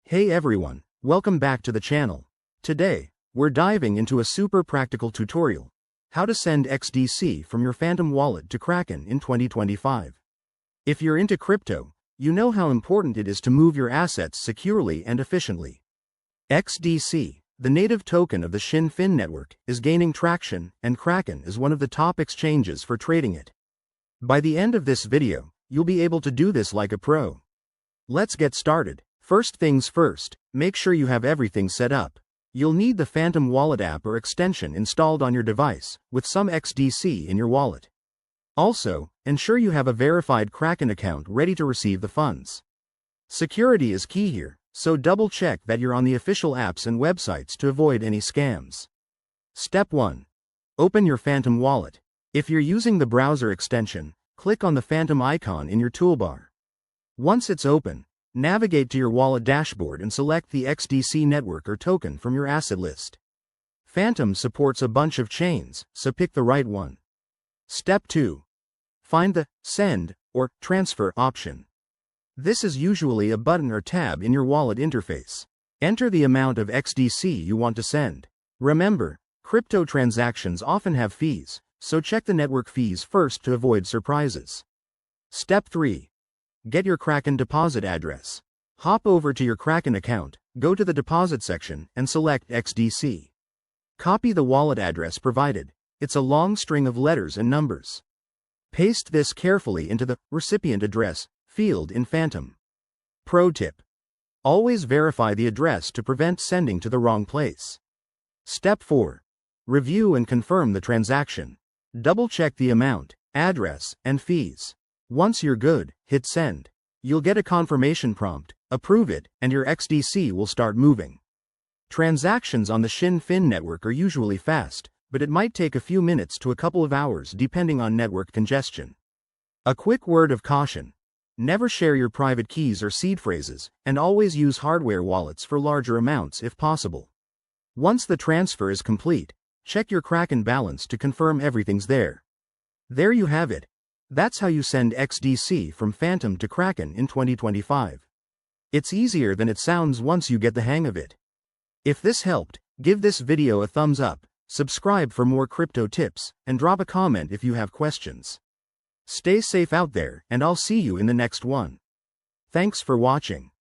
Hey everyone, welcome back to the channel. Today, we're diving into a super practical tutorial: how to send XDC from your Phantom wallet to Kraken in 2025. If you're into crypto, you know how important it is to move your assets securely and efficiently. XDC, the native token of the Shin-Fin network, is gaining traction, and Kraken is one of the top exchanges for trading it. By the end of this video, you'll be able to do this like a pro. Let's get started. First things first, make sure you have everything set up. You'll need the Phantom Wallet app or extension installed on your device, with some XDC in your wallet. Also, ensure you have a verified Kraken account ready to receive the funds. Security is key here, so double-check that you're on the official apps and websites to avoid any scams. Step 1. Open your Phantom wallet. If you're using the browser extension, click on the Phantom icon in your toolbar. Once it's open, navigate to your wallet dashboard and select the XDC network or token from your asset list. Phantom supports a bunch of chains, so pick the right one. Step 2. Find the Send or Transfer option. This is usually a button or tab in your wallet interface. Enter the amount of XDC you want to send. Remember, crypto transactions often have fees, so check the network fees first to avoid surprises. Step 3. Get your Kraken deposit address. Hop over to your Kraken account, go to the deposit section, and select XDC. Copy the wallet address provided. It's a long string of letters and numbers. Paste this carefully into the recipient address field in Phantom. Pro tip: always verify the address to prevent sending to the wrong place. Step 4. Review and confirm the transaction. Double-check the amount, address, and fees. Once you're good, hit send. You'll get a confirmation prompt, approve it, and your XDC will start moving. Transactions on the Shin-Fin network are usually fast, but it might take a few minutes to a couple of hours depending on network congestion. A quick word of caution: never share your private keys or seed phrases, and always use hardware wallets for larger amounts if possible. Once the transfer is complete, check your Kraken balance to confirm everything's there. There you have it. That's how you send XDC from Phantom to Kraken in 2025. It's easier than it sounds once you get the hang of it. If this helped, give this video a thumbs up, subscribe for more crypto tips, and drop a comment if you have questions. Stay safe out there, and I'll see you in the next one. Thanks for watching.